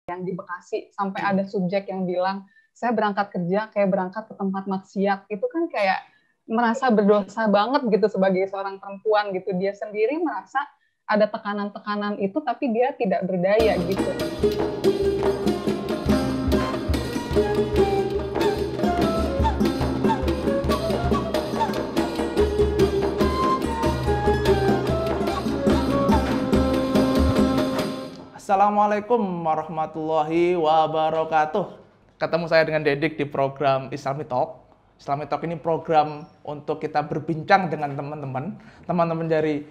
yang di Bekasi sampai ada subjek yang bilang saya berangkat kerja kayak berangkat ke tempat maksiat. Itu kan kayak merasa berdosa banget gitu sebagai seorang perempuan gitu. Dia sendiri merasa ada tekanan-tekanan itu tapi dia tidak berdaya gitu. Assalamualaikum warahmatullahi wabarakatuh. Ketemu saya dengan Dedik di program Islami Talk. Islami Talk ini program untuk kita berbincang dengan teman-teman dari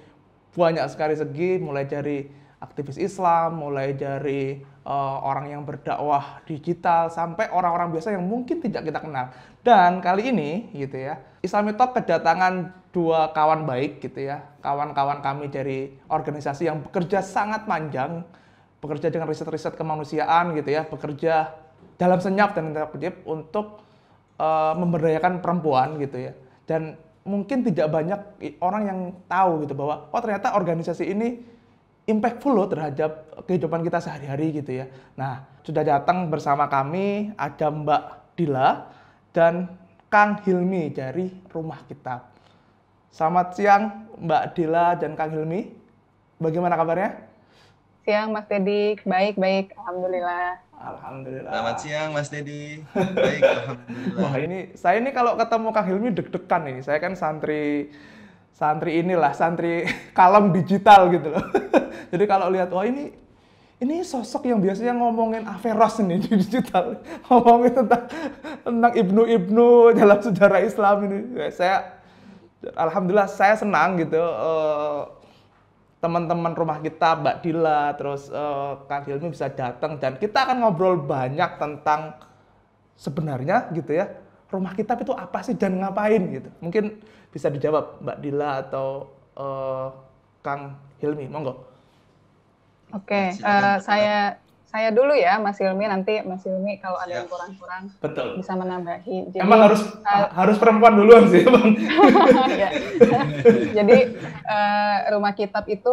banyak sekali segi, mulai dari aktivis Islam, mulai dari orang yang berdakwah digital, sampai orang-orang biasa yang mungkin tidak kita kenal. Dan kali ini gitu ya, Islami Talk kedatangan dua kawan baik gitu ya, kawan-kawan kami dari organisasi yang bekerja sangat panjang, bekerja dengan riset-riset kemanusiaan gitu ya, bekerja dalam senyap dan tanda kutip untuk memberdayakan perempuan gitu ya. Dan mungkin tidak banyak orang yang tahu gitu bahwa oh ternyata organisasi ini impactful loh terhadap kehidupan kita sehari-hari gitu ya. Nah, sudah datang bersama kami ada Mbak Dila dan Kang Hilmi dari Rumah Kitab. Selamat siang Mbak Dila dan Kang Hilmi. Bagaimana kabarnya? Siang Mas Dedik, baik-baik, alhamdulillah. Alhamdulillah. Selamat siang Mas Dedi. Baik, alhamdulillah. Wah, saya ini kalau ketemu Kang Hilmi deg-degan ini. Saya kan santri kalem digital gitu loh. Jadi kalau lihat wah ini sosok yang biasanya ngomongin Averroes ini di digital, ngomongin tentang Ibnu dalam sejarah Islam ini. Alhamdulillah saya senang gitu. Teman-teman Rumah Kitab, Mbak Dila, terus Kang Hilmi bisa datang dan kita akan ngobrol banyak tentang sebenarnya gitu ya, Rumah Kitab itu apa sih dan ngapain gitu. Mungkin bisa dijawab Mbak Dila atau Kang Hilmi, monggo. Oke, saya dulu ya Mas Hilmi, nanti Mas Hilmi kalau ada yang kurang-kurang Betul. bisa menambahi. Jadi, emang harus perempuan duluan sih, Bang. Ya. Jadi Rumah Kitab itu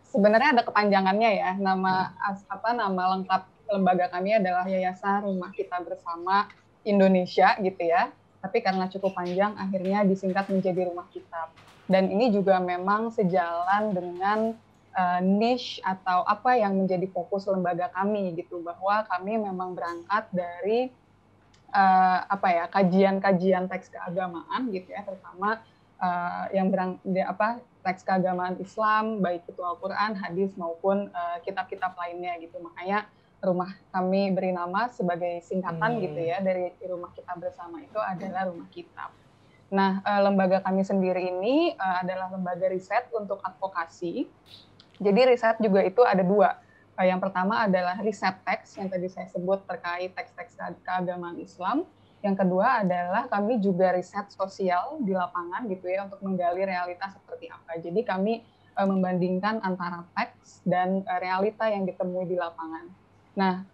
sebenarnya ada kepanjangannya ya. Nama lengkap lembaga kami adalah Yayasan Rumah Kitab Bersama Indonesia gitu ya. Tapi karena cukup panjang akhirnya disingkat menjadi Rumah Kitab. Dan ini juga memang sejalan dengan niche atau apa yang menjadi fokus lembaga kami gitu, bahwa kami memang berangkat dari kajian-kajian teks keagamaan gitu ya, terutama teks keagamaan Islam, baik itu Al-Quran, hadis maupun kitab-kitab lainnya gitu. Makanya rumah kami beri nama sebagai singkatan gitu ya dari Rumah Kitab Bersama itu adalah Rumah Kitab. Nah, lembaga kami sendiri ini adalah lembaga riset untuk advokasi. Jadi riset juga itu ada dua. Yang pertama adalah riset teks yang tadi saya sebut terkait teks-teks keagamaan Islam. Yang kedua adalah kami juga riset sosial di lapangan gitu ya, untuk menggali realitas seperti apa. Jadi kami membandingkan antara teks dan realita yang ditemui di lapangan. Nah,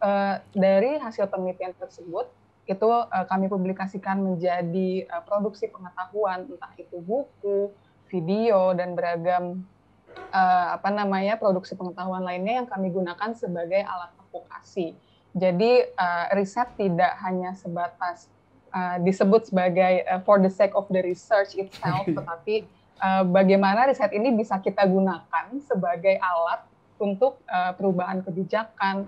dari hasil penelitian tersebut itu kami publikasikan menjadi produksi pengetahuan, entah itu buku, video dan beragam produksi pengetahuan lainnya yang kami gunakan sebagai alat advokasi. Jadi riset tidak hanya sebatas disebut sebagai for the sake of the research itself, tetapi bagaimana riset ini bisa kita gunakan sebagai alat untuk perubahan kebijakan,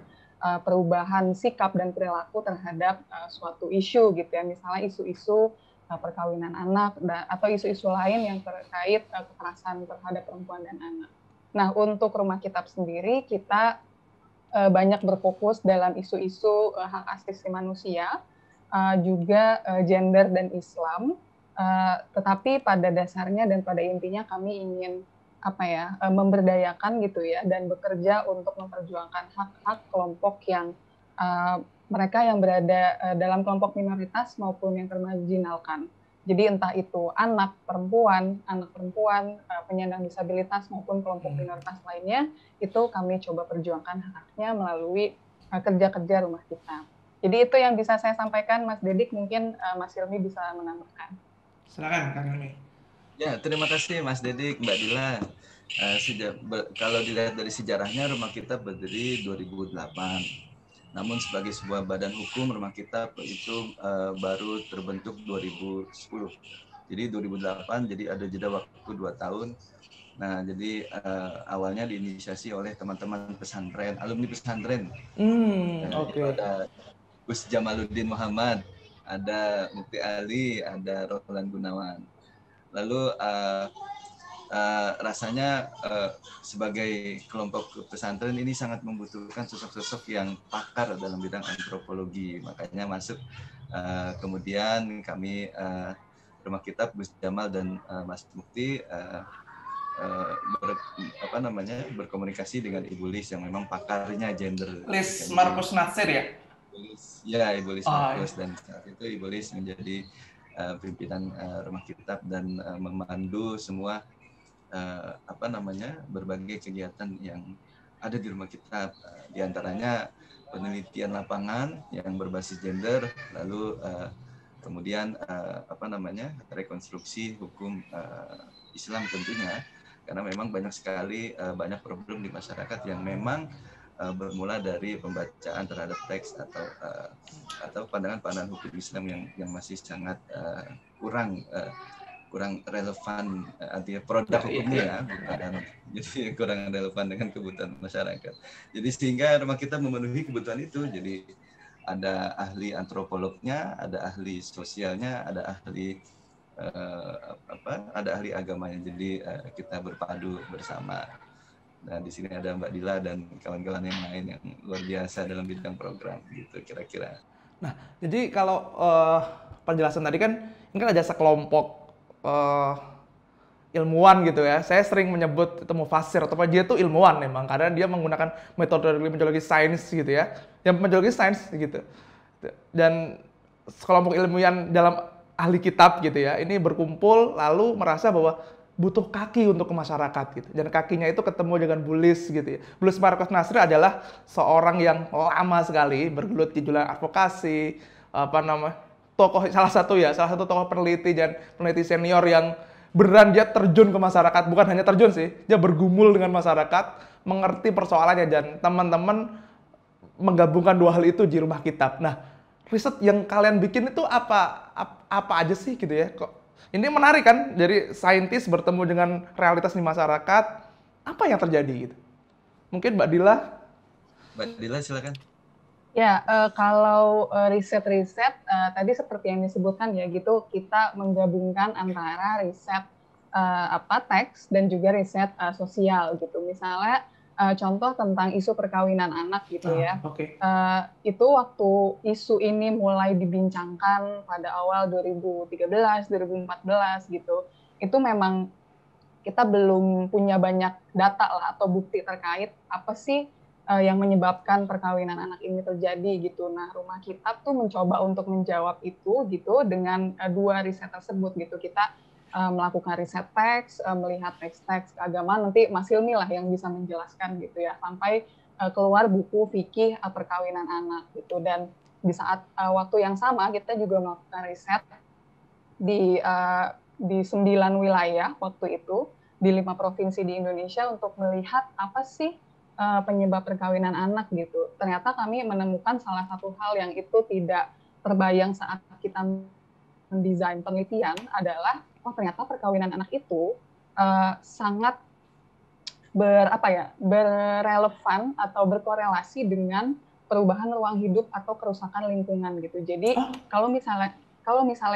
perubahan sikap dan perilaku terhadap suatu isu gitu ya, misalnya isu-isu perkawinan anak atau isu-isu lain yang terkait kekerasan terhadap perempuan dan anak. Nah, untuk Rumah Kitab sendiri kita banyak berfokus dalam isu-isu hak asasi manusia, juga gender dan Islam, tetapi pada dasarnya dan pada intinya kami ingin memberdayakan gitu ya, dan bekerja untuk memperjuangkan hak-hak kelompok yang mereka yang berada dalam kelompok minoritas maupun yang termarginalkan. Jadi entah itu anak perempuan, penyandang disabilitas maupun kelompok minoritas lainnya, itu kami coba perjuangkan haknya melalui kerja-kerja Rumah Kitab. Jadi itu yang bisa saya sampaikan, Mas Dedik. Mungkin Mas Hilmi bisa menambahkan. Silakan Kang Hilmi. Ya, terima kasih Mas Dedik, Mbak Dila. Kalau dilihat dari sejarahnya, Rumah Kitab berdiri 2008. Namun sebagai sebuah badan hukum, Rumah Kitab itu baru terbentuk 2010. Jadi 2008, jadi ada jeda waktu 2 tahun. Nah, jadi awalnya diinisiasi oleh teman-teman pesantren, alumni pesantren. Itu Oke. ada Gus Jamaluddin Muhammad, ada Mukti Ali, ada Roland Gunawan. Lalu rasanya sebagai kelompok pesantren ini sangat membutuhkan sosok-sosok yang pakar dalam bidang antropologi. Makanya masuk kemudian kami Rumah Kitab, Gus Jamal dan Mas Mukti berkomunikasi dengan Ibu Lis yang memang pakarnya gender. Lis Markus Natsir ya? Ya, Ibu Lis Markus, Ya. dan saat itu Ibu Lis menjadi pimpinan Rumah Kitab dan memandu semua berbagai kegiatan yang ada di Rumah Kitab, di antaranya penelitian lapangan yang berbasis gender, lalu kemudian rekonstruksi hukum Islam tentunya, karena memang banyak sekali banyak problem di masyarakat yang memang bermula dari pembacaan terhadap teks atau pandangan-pandangan hukum Islam yang masih sangat kurang relevan, artinya produk hukumnya bukan, jadi kurang relevan dengan kebutuhan masyarakat. Jadi sehingga Rumah Kitab memenuhi kebutuhan itu. Jadi ada ahli antropolognya, ada ahli sosialnya, ada ahli agamanya. Jadi kita berpadu bersama. Nah, di sini ada Mbak Dila dan kawan-kawan yang lain yang luar biasa dalam bidang program gitu kira-kira. Nah, jadi kalau penjelasan tadi kan ini kan ada sekelompok ilmuwan gitu ya. Saya sering menyebut itu mufasir atau dia tuh ilmuwan memang karena dia menggunakan metodologi sains gitu ya. Yang metodologi sains gitu. Dan sekelompok ilmuwan dalam ahli kitab gitu ya. Ini berkumpul lalu merasa bahwa butuh kaki untuk ke masyarakat gitu. Dan kakinya itu ketemu dengan Bu Lis gitu ya. Bu Lis Markus Natsir adalah seorang yang lama sekali bergelut di jalan advokasi, salah satu tokoh peneliti dan peneliti senior yang beneran dia terjun ke masyarakat, bukan hanya terjun sih, dia bergumul dengan masyarakat, mengerti persoalannya, dan teman-teman menggabungkan dua hal itu di Rumah Kitab. Nah, riset yang kalian bikin itu apa aja sih gitu ya? Kok ini menarik kan, dari saintis bertemu dengan realitas di masyarakat, apa yang terjadi gitu? Mungkin Mbak Dila? Mbak Dila silakan. Ya, kalau riset-riset tadi seperti yang disebutkan ya gitu, kita menggabungkan antara riset teks dan juga riset sosial gitu. Misalnya contoh tentang isu perkawinan anak gitu ya. Okay. Itu waktu isu ini mulai dibincangkan pada awal 2013, 2014 gitu. Itu memang kita belum punya banyak data lah atau bukti terkait apa sih yang menyebabkan perkawinan anak ini terjadi gitu. Nah, Rumah Kitab tuh mencoba untuk menjawab itu gitu dengan dua riset tersebut gitu. Kita melakukan riset teks, melihat teks-teks keagamaan, nanti Mas Hilmi lah yang bisa menjelaskan gitu ya, sampai keluar buku fikih perkawinan anak gitu. Dan di saat waktu yang sama kita juga melakukan riset di 9 wilayah waktu itu, di 5 provinsi di Indonesia untuk melihat apa sih penyebab perkawinan anak gitu. Ternyata kami menemukan salah satu hal yang itu tidak terbayang saat kita mendesain penelitian adalah, ternyata perkawinan anak itu sangat berrelevan atau berkorelasi dengan perubahan ruang hidup atau kerusakan lingkungan gitu. Jadi kalau misalnya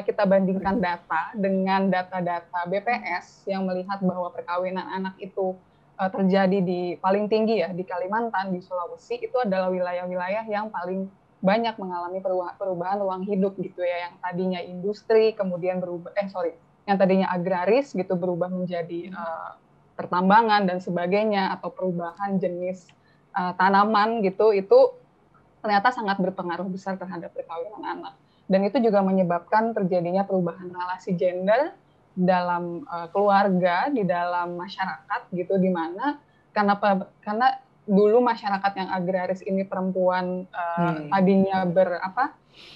kita bandingkan data dengan data-data BPS yang melihat bahwa perkawinan anak itu terjadi di paling tinggi ya di Kalimantan, di Sulawesi, itu adalah wilayah-wilayah yang paling banyak mengalami perubahan ruang hidup gitu ya, yang tadinya industri kemudian yang tadinya agraris gitu berubah menjadi pertambangan dan sebagainya, atau perubahan jenis tanaman gitu, itu ternyata sangat berpengaruh besar terhadap perkawinan anak. Dan itu juga menyebabkan terjadinya perubahan relasi gender dalam keluarga, di dalam masyarakat gitu, di mana karena dulu masyarakat yang agraris ini perempuan tadinya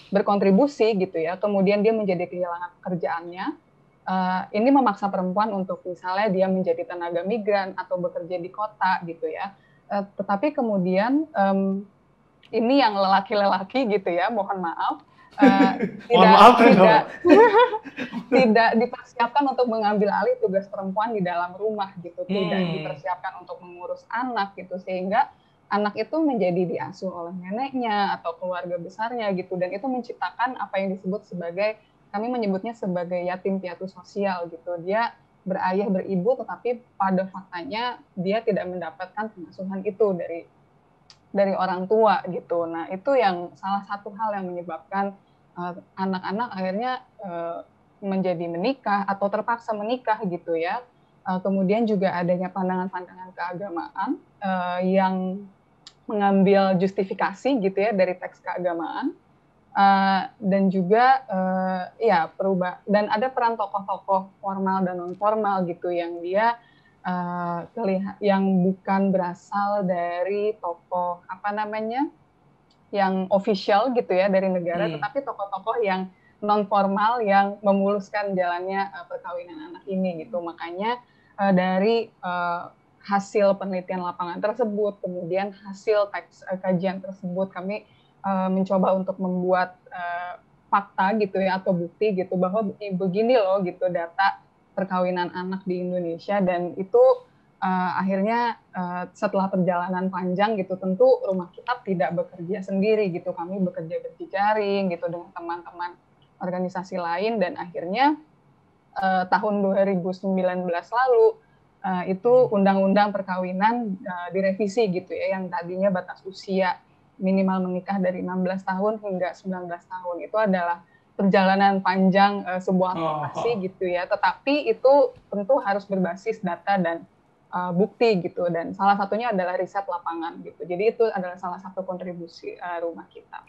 berkontribusi gitu ya, kemudian dia menjadi kehilangan pekerjaannya. Ini memaksa perempuan untuk misalnya dia menjadi tenaga migran atau bekerja di kota gitu ya. Tetapi kemudian ini yang lelaki-lelaki gitu ya, mohon maaf, Mohon maaf, tidak dipersiapkan untuk mengambil alih tugas perempuan di dalam rumah gitu, tidak dipersiapkan untuk mengurus anak gitu, sehingga anak itu menjadi diasuh oleh neneknya atau keluarga besarnya gitu, dan itu menciptakan apa yang disebut sebagai, kami menyebutnya sebagai yatim piatu sosial gitu. Dia berayah beribu, tetapi pada faktanya dia tidak mendapatkan pengasuhan itu dari orang tua gitu. Nah, itu yang salah satu hal yang menyebabkan anak-anak akhirnya menjadi menikah atau terpaksa menikah gitu ya. Kemudian juga adanya pandangan-pandangan keagamaan yang mengambil justifikasi gitu ya dari teks keagamaan, dan juga ya dan ada peran tokoh-tokoh formal dan non formal gitu yang dia yang bukan berasal dari tokoh yang official gitu ya dari negara, tetapi tokoh-tokoh yang non formal yang memuluskan jalannya perkawinan anak ini gitu. Makanya dari hasil penelitian lapangan tersebut, kemudian hasil teks kajian tersebut, kami mencoba untuk membuat fakta gitu ya atau bukti gitu bahwa begini loh gitu data perkawinan anak di Indonesia, dan itu akhirnya setelah perjalanan panjang gitu, tentu Rumah Kitab tidak bekerja sendiri gitu, kami bekerja berjejaring gitu dengan teman-teman organisasi lain, dan akhirnya tahun 2019 lalu itu undang-undang perkawinan direvisi gitu ya, yang tadinya batas usia minimal menikah dari 16 tahun hingga 19 tahun. Itu adalah perjalanan panjang sebuah advokasi gitu ya, tetapi itu tentu harus berbasis data dan bukti gitu, dan salah satunya adalah riset lapangan gitu. Jadi itu adalah salah satu kontribusi Rumah Kitab.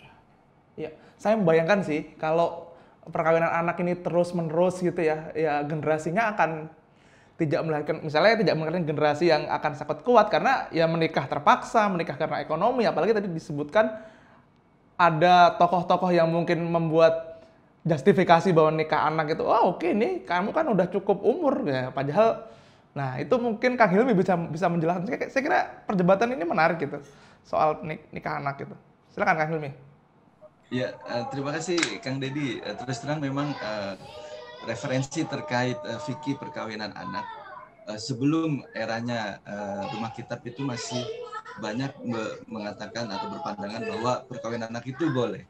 Ya, saya membayangkan sih kalau perkawinan anak ini terus-menerus gitu ya, ya generasinya akan tidak melahirkan generasi yang akan sangat kuat, karena ya menikah terpaksa, menikah karena ekonomi, apalagi tadi disebutkan ada tokoh-tokoh yang mungkin membuat justifikasi bahwa nikah anak itu, oh oke nih kamu kan udah cukup umur ya, padahal nah itu mungkin Kang Hilmi bisa menjelaskan. Saya kira perdebatan ini menarik gitu soal nikah anak gitu. Silakan Kang Hilmi. Ya, terima kasih Kang Deddy. Terus terang memang referensi terkait fikih perkawinan anak sebelum eranya Rumah Kitab itu masih banyak mengatakan atau berpandangan bahwa perkawinan anak itu boleh.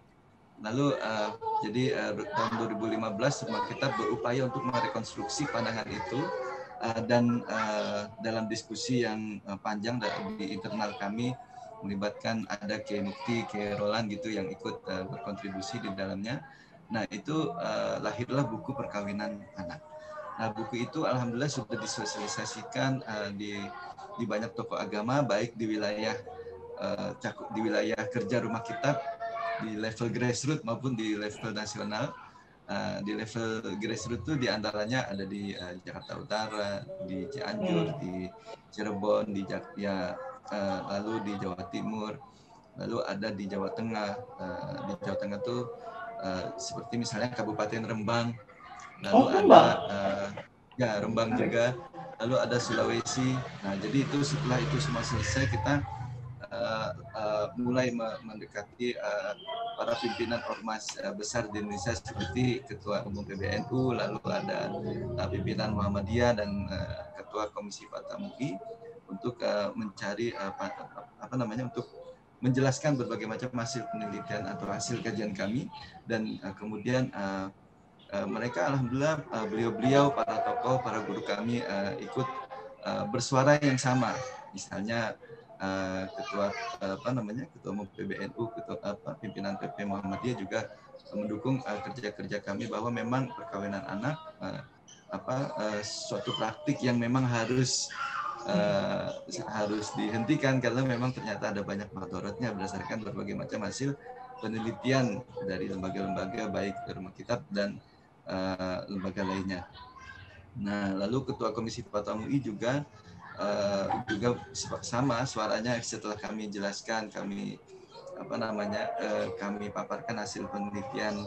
Lalu jadi tahun 2015 Rumah Kitab berupaya untuk merekonstruksi pandangan itu, dan dalam diskusi yang panjang di internal kami melibatkan ada Kiai Mukti, Kiai Roland gitu yang ikut berkontribusi di dalamnya. Nah itu lahirlah buku Perkawinan Anak. Nah buku itu alhamdulillah sudah disosialisasikan di banyak tokoh agama, baik di wilayah kerja Rumah Kitab, di level grassroots maupun di level nasional. Di level grassroots itu diantaranya ada di Jakarta Utara, di Cianjur, di Cirebon, di lalu di Jawa Timur, lalu ada di Jawa Tengah. Di Jawa Tengah itu seperti misalnya Kabupaten Rembang, lalu ada Rembang juga, lalu ada Sulawesi. Nah jadi itu setelah itu semua selesai, kita mulai mendekati para pimpinan ormas besar di Indonesia seperti Ketua Umum PBNU, lalu ada pimpinan Muhammadiyah dan Ketua Komisi Fatwa MUI untuk mencari untuk menjelaskan berbagai macam hasil penelitian atau hasil kajian kami, dan kemudian mereka alhamdulillah beliau-beliau para tokoh, para guru kami ikut bersuara yang sama. Misalnya Ketua Umum PBNU, pimpinan PP Muhammadiyah juga mendukung kerja-kerja kami bahwa memang perkawinan anak suatu praktik yang memang harus dihentikan, karena memang ternyata ada banyak madharatnya berdasarkan berbagai macam hasil penelitian dari lembaga-lembaga baik Rumah Kitab dan lembaga lainnya. Nah, lalu Ketua Komisi Fatwa MUI juga sama suaranya setelah kami jelaskan, kami paparkan hasil penelitian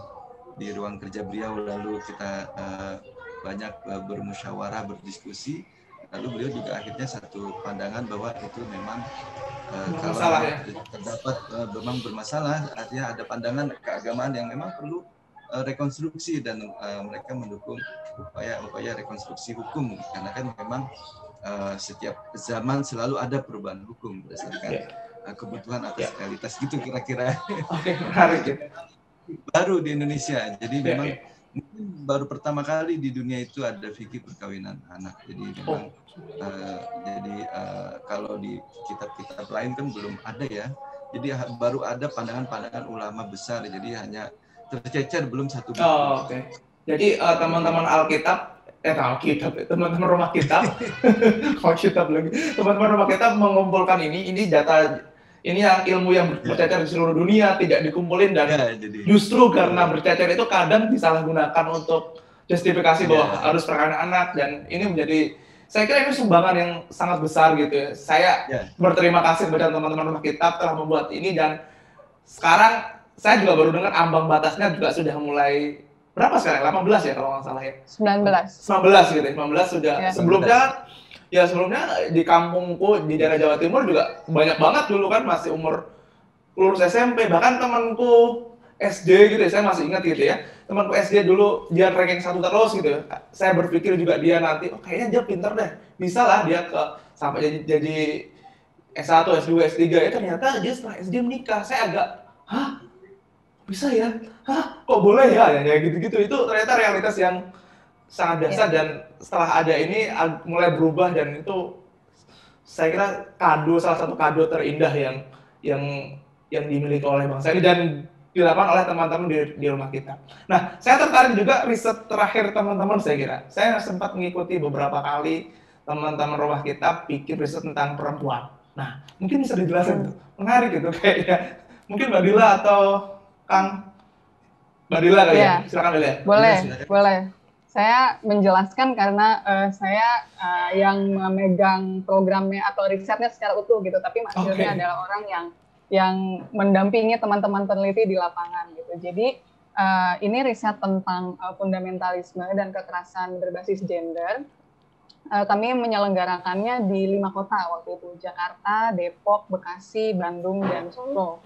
di ruang kerja beliau, lalu kita banyak bermusyawarah, berdiskusi, lalu beliau juga akhirnya satu pandangan bahwa itu memang kalau ya. terdapat memang bermasalah, artinya ada pandangan keagamaan yang memang perlu rekonstruksi dan mereka mendukung upaya rekonstruksi hukum karena kan memang setiap zaman selalu ada perubahan hukum berdasarkan kebutuhan atas realitas gitu kira-kira. Oke, menarik ya. Baru di Indonesia, jadi memang mungkin baru pertama kali di dunia itu ada fikih perkawinan anak. Jadi memang kalau di kitab-kitab lain kan belum ada ya. Jadi baru ada pandangan-pandangan ulama besar. Jadi hanya tercecer belum satu buku. Oke. Jadi teman-teman teman-teman rumah kitab, teman-teman rumah kitab mengumpulkan ini data. Ini yang ilmu yang bercecer di seluruh dunia tidak dikumpulin dan justru karena bercecer itu kadang disalahgunakan untuk justifikasi bahwa harus perkawinan anak dan ini menjadi saya kira ini sumbangan yang sangat besar gitu ya. Saya berterima kasih kepada teman-teman rumah kitab telah membuat ini dan sekarang saya juga baru dengar ambang batasnya juga sudah mulai berapa sekarang? 18 ya kalau nggak salah ya. 19 gitu ya. 19 sudah sebelumnya di kampungku di daerah Jawa Timur juga banyak banget dulu kan masih umur lulus SMP bahkan temanku SD gitu ya saya masih ingat gitu ya temanku SD dulu dia ranking 1 terus gitu ya. Saya berpikir juga dia nanti kayaknya dia pinter deh bisa lah dia sampai jadi S1, S2, S3 ya ternyata dia setelah SD menikah saya agak bisa ya kok boleh ya gitu-gitu itu ternyata realitas yang sangat dasar dan setelah ada ini mulai berubah dan itu saya kira salah satu kado terindah yang dimiliki oleh bangsa ini dan dilakukan oleh teman-teman di rumah kita. Nah, saya tertarik juga riset terakhir teman-teman saya kira. Saya sempat mengikuti beberapa kali teman-teman rumah kita bikin riset tentang perempuan. Nah, mungkin bisa dijelasin tuh. Menarik gitu kayaknya. Mungkin Mbak Dila atau Kang Mbak Dila kali ya? Silakan Dila. Boleh. Saya menjelaskan karena saya yang memegang programnya atau risetnya secara utuh gitu, tapi Mas Hilmi adalah orang yang mendampingi teman-teman peneliti di lapangan gitu. Jadi ini riset tentang fundamentalisme dan kekerasan berbasis gender. Kami menyelenggarakannya di 5 kota waktu itu, Jakarta, Depok, Bekasi, Bandung, dan Solo.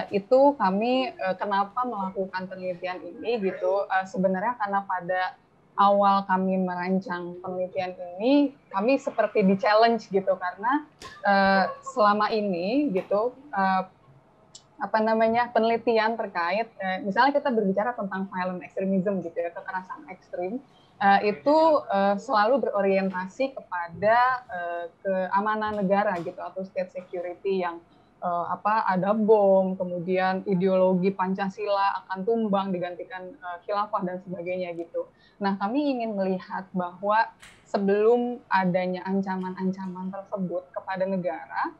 Itu kami kenapa melakukan penelitian ini gitu sebenarnya karena pada awal kami merancang penelitian ini kami seperti di challenge gitu karena selama ini gitu penelitian terkait misalnya kita berbicara tentang violent extremism gitu ya kekerasan ekstrim itu selalu berorientasi kepada keamanan negara gitu atau state security yang ada bom, kemudian ideologi Pancasila akan tumbang digantikan khilafah dan sebagainya gitu. Nah, kami ingin melihat bahwa sebelum adanya ancaman-ancaman tersebut kepada negara,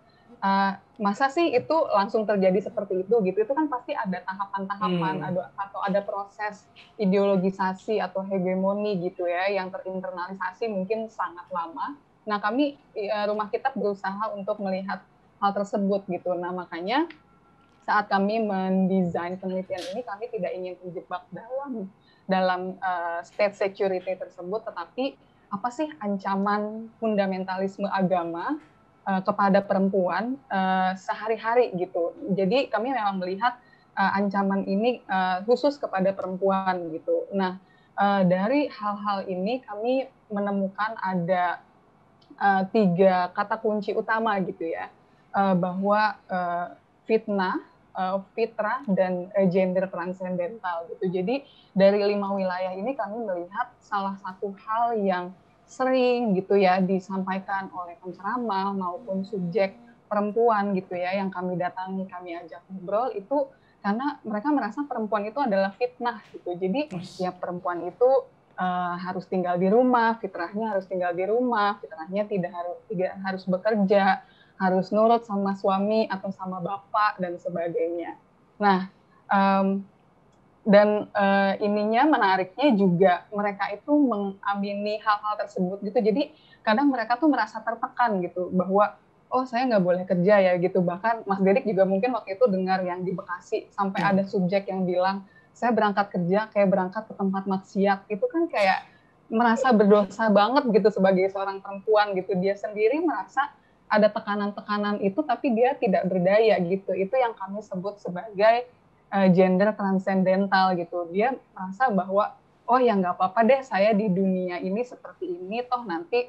masa sih itu langsung terjadi seperti itu gitu? Itu kan pasti ada tahapan-tahapan atau ada proses ideologisasi atau hegemoni gitu ya yang terinternalisasi mungkin sangat lama. Nah, kami rumah kita berusaha untuk melihat hal tersebut gitu. Nah, makanya saat kami mendesain penelitian ini kami tidak ingin terjebak dalam state security tersebut, tetapi apa sih ancaman fundamentalisme agama kepada perempuan sehari-hari gitu. Jadi kami memang melihat ancaman ini khusus kepada perempuan gitu. Nah, dari hal-hal ini kami menemukan ada 3 kata kunci utama gitu ya. Bahwa fitnah, fitrah, dan gender transendental gitu. Jadi dari 5 wilayah ini kami melihat salah satu hal yang sering gitu ya disampaikan oleh penceramah maupun subjek perempuan gitu ya yang kami datangi, kami ajak ngobrol itu karena mereka merasa perempuan itu adalah fitnah gitu. Jadi ya perempuan itu harus tinggal di rumah, fitrahnya harus tinggal di rumah, fitrahnya tidak harus bekerja, harus nurut sama suami atau sama bapak dan sebagainya. Nah, ininya menariknya juga mereka itu mengamini hal-hal tersebut gitu. Jadi kadang mereka tuh merasa tertekan gitu bahwa saya nggak boleh kerja ya gitu. Bahkan Mas Derik juga mungkin waktu itu dengar yang di Bekasi sampai ada subjek yang bilang saya berangkat kerja kayak berangkat ke tempat maksiat. Itu kan kayak merasa berdosa banget gitu sebagai seorang perempuan gitu. Dia sendiri merasa ada tekanan-tekanan itu tapi dia tidak berdaya gitu. Itu yang kami sebut sebagai gender transcendental gitu. Dia merasa bahwa oh ya nggak apa-apa deh saya di dunia ini seperti ini, toh nanti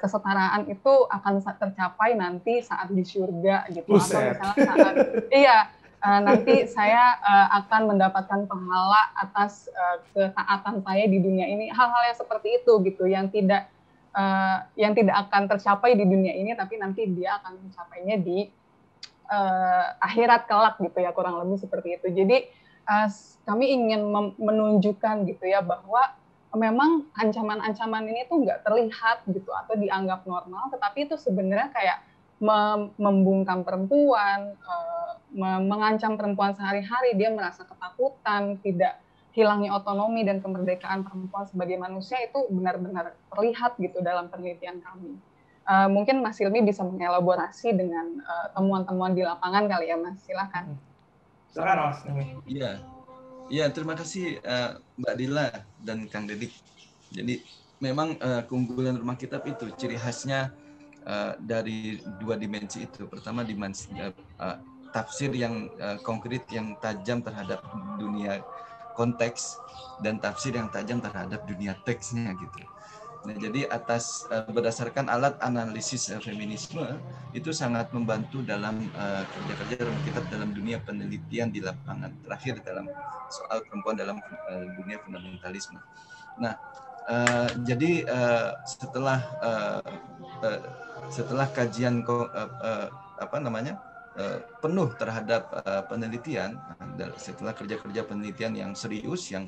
kesetaraan itu akan tercapai nanti saat di surga gitu. Atau Buset. misalnya saat nanti saya akan mendapatkan pahala atas ketaatan saya di dunia ini. Hal-hal yang seperti itu gitu yang tidak akan tercapai di dunia ini, tapi nanti dia akan mencapainya di akhirat kelak gitu ya, kurang lebih seperti itu. Jadi kami ingin menunjukkan gitu ya bahwa memang ancaman-ancaman ini tuh nggak terlihat gitu atau dianggap normal, tetapi itu sebenarnya kayak membungkam perempuan, mengancam perempuan sehari-hari, dia merasa ketakutan, tidak hilangnya otonomi dan kemerdekaan perempuan sebagai manusia itu benar-benar terlihat gitu dalam penelitian kami. Mungkin Mas Hilmi bisa mengelaborasi dengan temuan-temuan di lapangan kali ya, Mas. Silakan. Silakan, Mas. Iya, terima kasih Mbak Dila dan Kang Dedik. Jadi memang keunggulan Rumah Kitab itu ciri khasnya dari dua dimensi itu. Pertama dimensi tafsir yang konkret, yang tajam terhadap dunia konteks, dan tafsir yang tajam terhadap dunia teksnya gitu. Nah, jadi berdasarkan alat analisis feminisme itu sangat membantu dalam kerja-kerja Rumah Kitab dalam dunia penelitian di lapangan. Terakhir dalam soal perempuan dalam dunia fundamentalisme. Nah, jadi setelah kajian penuh terhadap penelitian, setelah kerja-kerja penelitian yang serius, yang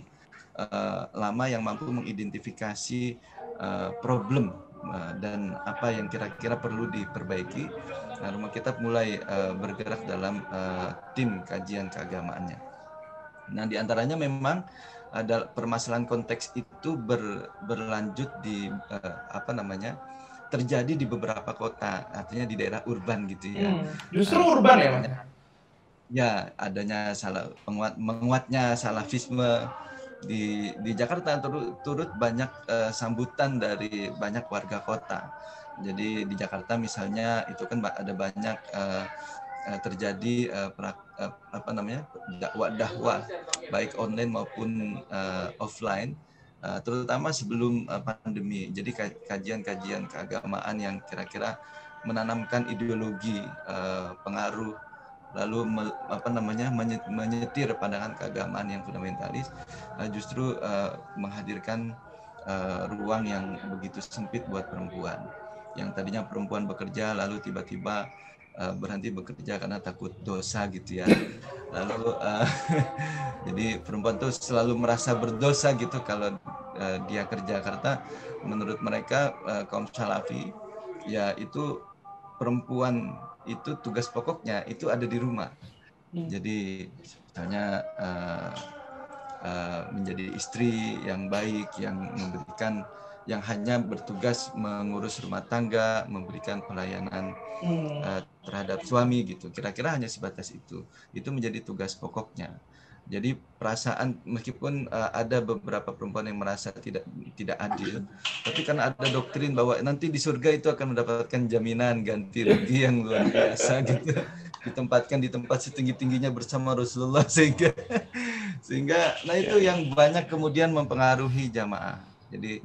lama, yang mampu mengidentifikasi problem dan apa yang kira-kira perlu diperbaiki, Rumah Kitab mulai bergerak dalam tim kajian keagamaannya. Nah, diantaranya memang ada permasalahan konteks itu berlanjut di terjadi di beberapa kota, artinya di daerah urban gitu ya. Justru urban ya, Mas? Ya, adanya menguatnya salafisme di Jakarta, turut banyak sambutan dari banyak warga kota. Jadi di Jakarta misalnya itu kan ada banyak terjadi dakwah baik online maupun offline, terutama sebelum pandemi. Jadi kajian-kajian keagamaan yang kira-kira menanamkan ideologi pengaruh, lalu menyetir pandangan keagamaan yang fundamentalis, justru menghadirkan ruang yang begitu sempit buat perempuan. Yang tadinya perempuan bekerja lalu tiba-tiba berhenti bekerja karena takut dosa gitu ya. Lalu jadi perempuan tuh selalu merasa berdosa gitu kalau dia kerja, karena menurut mereka kaum salafi ya itu perempuan itu tugas pokoknya itu ada di rumah. Jadi misalnya menjadi istri yang baik, yang memberikan, yang hanya bertugas mengurus rumah tangga, memberikan pelayanan terhadap suami gitu. Kira-kira hanya sebatas itu. Itu menjadi tugas pokoknya. Jadi perasaan, meskipun ada beberapa perempuan yang merasa tidak adil, tapi karena ada doktrin bahwa nanti di surga itu akan mendapatkan jaminan ganti rugi yang luar biasa gitu, ditempatkan di tempat setinggi-tingginya bersama Rasulullah, sehingga nah itu yang banyak kemudian mempengaruhi jamaah. Jadi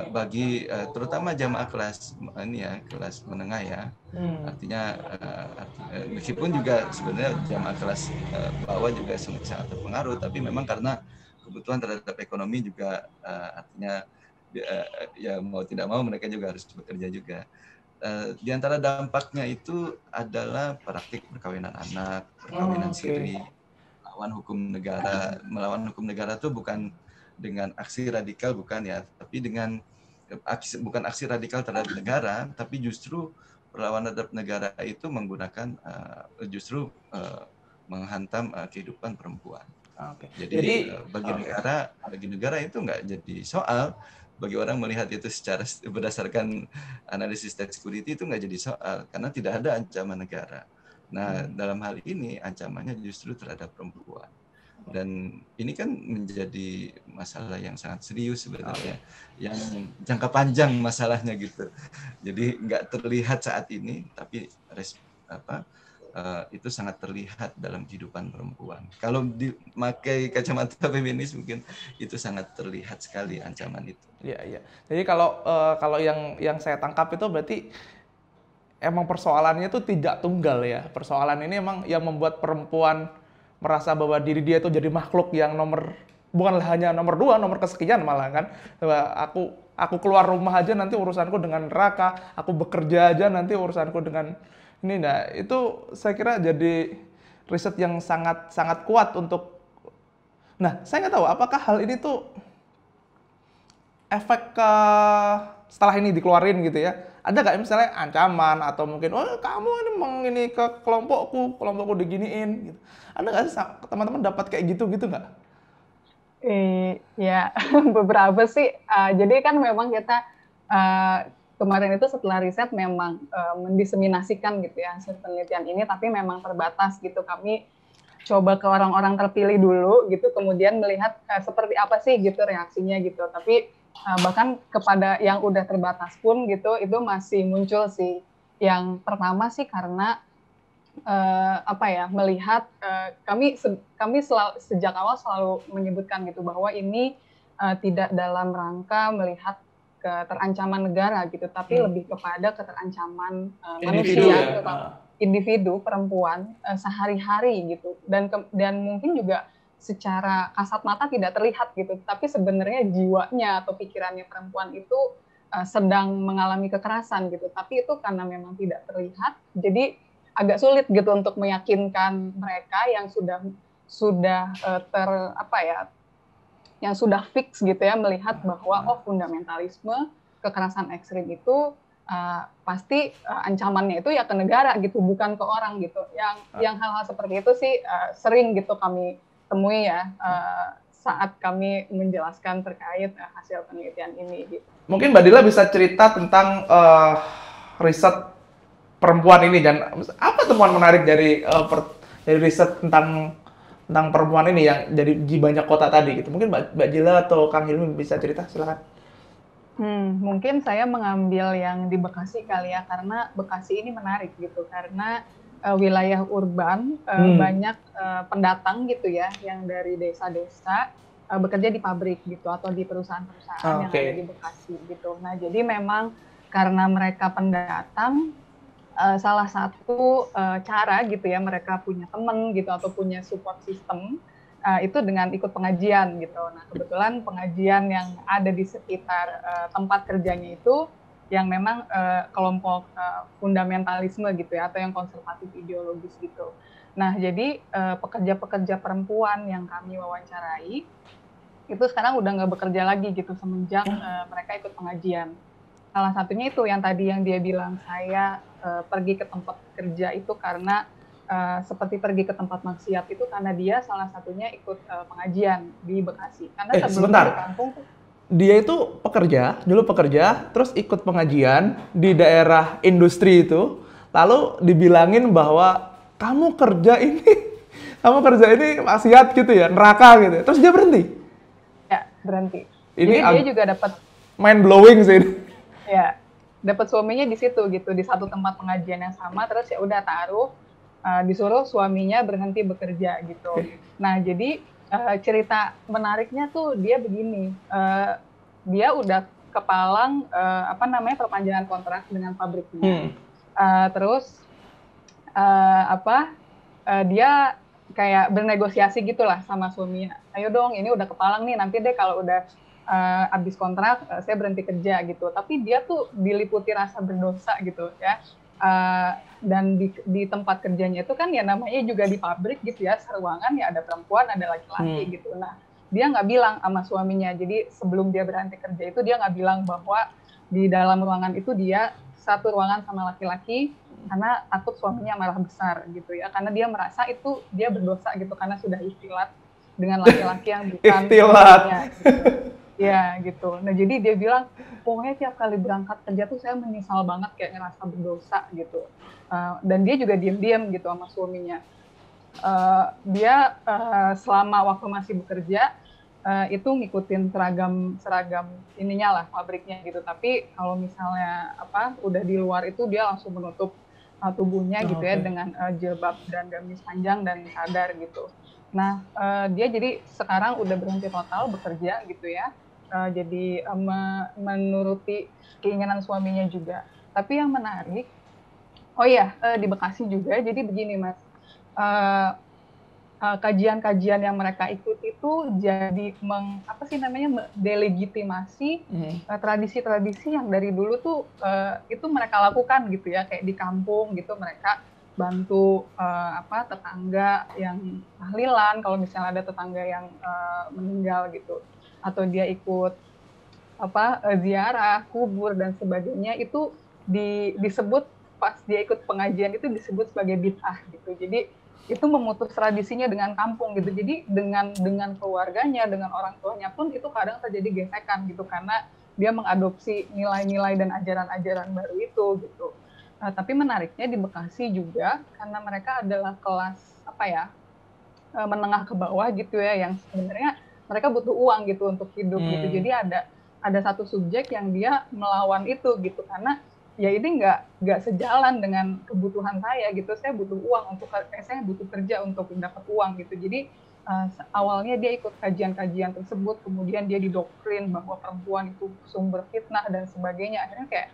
bagi terutama jamaah kelas menengah ya, artinya meskipun juga sebenarnya jamaah kelas bawah juga sangat terpengaruh, tapi memang karena kebutuhan terhadap ekonomi juga, artinya ya mau tidak mau mereka juga harus bekerja juga. Di antara dampaknya itu adalah praktik perkawinan anak, perkawinan siri, melawan hukum negara itu bukan dengan aksi radikal, bukan ya, tapi dengan bukan aksi radikal terhadap negara, tapi justru perlawanan terhadap negara itu menggunakan justru menghantam kehidupan perempuan. Jadi bagi negara itu nggak jadi soal. Bagi orang melihat itu secara berdasarkan analisis tax security itu nggak jadi soal karena tidak ada ancaman negara. Nah, dalam hal ini ancamannya justru terhadap perempuan. Dan ini kan menjadi masalah yang sangat serius sebenarnya, yang jangka panjang masalahnya gitu. Jadi nggak terlihat saat ini, tapi itu sangat terlihat dalam kehidupan perempuan. Kalau dipakai kacamata feminis mungkin itu sangat terlihat sekali ancaman itu. Iya, iya. Jadi kalau yang saya tangkap itu berarti emang persoalannya itu tidak tunggal ya. Persoalan ini emang yang membuat perempuan merasa bahwa diri dia itu jadi makhluk yang bukanlah hanya nomor 2, nomor kesekian malah kan. Bahwa aku keluar rumah aja nanti urusanku dengan neraka, aku bekerja aja nanti urusanku dengan ini. Nah, itu saya kira jadi riset yang sangat sangat kuat untuk. Nah, saya nggak tahu apakah hal ini tuh efek setelah ini dikeluarin gitu ya, ada nggak misalnya ancaman atau mungkin kamu ini ke kelompokku diginiin gitu, ada nggak sih teman-teman dapat kayak gitu nggak? Ya beberapa sih, jadi kan memang kita kemarin itu setelah riset memang mendiseminasikan gitu ya hasil penelitian ini, tapi memang terbatas gitu. Kami coba ke orang-orang terpilih dulu gitu, kemudian melihat seperti apa sih gitu reaksinya gitu. Tapi bahkan kepada yang udah terbatas pun gitu, itu masih muncul sih. Yang pertama sih karena melihat kami sejak awal selalu menyebutkan gitu bahwa ini tidak dalam rangka melihat keterancaman negara gitu, tapi lebih kepada keterancaman manusia, individu perempuan sehari-hari gitu, dan mungkin juga secara kasat mata tidak terlihat gitu, tapi sebenarnya jiwanya atau pikirannya perempuan itu sedang mengalami kekerasan gitu, tapi itu karena memang tidak terlihat, jadi agak sulit gitu untuk meyakinkan mereka yang sudah yang sudah fix gitu ya, melihat bahwa fundamentalisme, kekerasan ekstrim itu pasti ancamannya itu ya ke negara gitu, bukan ke orang gitu. Yang hal-hal seperti itu sih sering gitu kami temui ya saat kami menjelaskan terkait hasil penelitian ini gitu. Mungkin Mbak Dila bisa cerita tentang riset perempuan ini dan apa temuan menarik dari riset tentang perempuan ini yang di banyak kota tadi gitu. Mungkin Mbak Dila atau Kang Hilmi bisa cerita, silakan. Mungkin saya mengambil yang di Bekasi kali ya, karena Bekasi ini menarik gitu, karena wilayah urban banyak pendatang gitu ya, yang dari desa-desa bekerja di pabrik gitu atau di perusahaan-perusahaan yang ada di Bekasi gitu. Nah, jadi memang karena mereka pendatang, salah satu cara gitu ya mereka punya teman gitu atau punya support system itu dengan ikut pengajian gitu. Nah, kebetulan pengajian yang ada di sekitar tempat kerjanya itu yang memang kelompok fundamentalisme gitu ya, atau yang konservatif ideologis gitu. Nah, jadi pekerja-pekerja perempuan yang kami wawancarai itu sekarang udah nggak bekerja lagi gitu semenjak mereka ikut pengajian. Salah satunya itu yang tadi yang dia bilang, saya pergi ke tempat kerja itu karena seperti pergi ke tempat maksiat itu karena dia salah satunya ikut pengajian di Bekasi. Karena sebelumnya di kampung tuh dia itu dulu pekerja, terus ikut pengajian di daerah industri itu, lalu dibilangin bahwa kamu kerja ini maksiat gitu ya, neraka gitu. Terus dia berhenti. Ya, berhenti. Ini jadi dia juga dapat mind blowing sih. Ya, dapat suaminya di situ gitu, di satu tempat pengajian yang sama, terus ya udah taruh, disuruh suaminya berhenti bekerja gitu. Nah, jadi cerita menariknya tuh dia begini, dia udah kepalang perpanjangan kontrak dengan pabriknya, terus dia kayak bernegosiasi gitulah sama suaminya, ayo dong ini udah kepalang nih, nanti deh kalau udah habis kontrak saya berhenti kerja gitu. Tapi dia tuh diliputi rasa berdosa gitu ya. Dan di tempat kerjanya itu kan ya namanya juga di pabrik gitu ya, seruangan ya ada perempuan, ada laki-laki gitu. Nah, dia nggak bilang sama suaminya, jadi sebelum dia berhenti kerja itu dia nggak bilang bahwa di dalam ruangan itu dia satu ruangan sama laki-laki, karena takut suaminya marah besar gitu ya, karena dia merasa itu dia berdosa gitu, karena sudah ikhtilat dengan laki-laki yang bukan suaminya gitu. Ya gitu. Nah, jadi dia bilang, pokoknya tiap kali berangkat kerja tuh saya menyesal banget, kayak ngerasa berdosa gitu. Dan dia juga diam-diam gitu sama suaminya. Dia selama waktu masih bekerja itu ngikutin seragam ininya lah, pabriknya gitu. Tapi kalau misalnya udah di luar itu dia langsung menutup tubuhnya gitu ya, dengan jilbab dan gamis panjang dan cadar gitu. Nah, dia jadi sekarang udah berhenti total bekerja gitu ya. Jadi menuruti keinginan suaminya juga. Tapi yang menarik, di Bekasi juga. Jadi begini Mas, kajian-kajian yang mereka ikut itu jadi delegitimasi tradisi-tradisi yang dari dulu tuh itu mereka lakukan gitu ya, kayak di kampung gitu mereka bantu tetangga yang tahlilan kalau misalnya ada tetangga yang meninggal gitu, atau dia ikut ziarah kubur dan sebagainya. Itu disebut pas dia ikut pengajian itu disebut sebagai bid'ah gitu. Jadi itu memutus tradisinya dengan kampung gitu. Jadi dengan keluarganya, dengan orang tuanya pun itu kadang terjadi gesekan gitu, karena dia mengadopsi nilai-nilai dan ajaran-ajaran baru itu gitu. Tapi menariknya di Bekasi juga, karena mereka adalah kelas menengah ke bawah gitu ya, yang sebenarnya mereka butuh uang gitu untuk hidup gitu. Jadi ada satu subjek yang dia melawan itu gitu, karena ya ini nggak sejalan dengan kebutuhan saya gitu. Saya butuh uang saya butuh kerja untuk dapat uang gitu. Jadi awalnya dia ikut kajian-kajian tersebut, kemudian dia didoktrin bahwa perempuan itu sumber fitnah dan sebagainya. Akhirnya kayak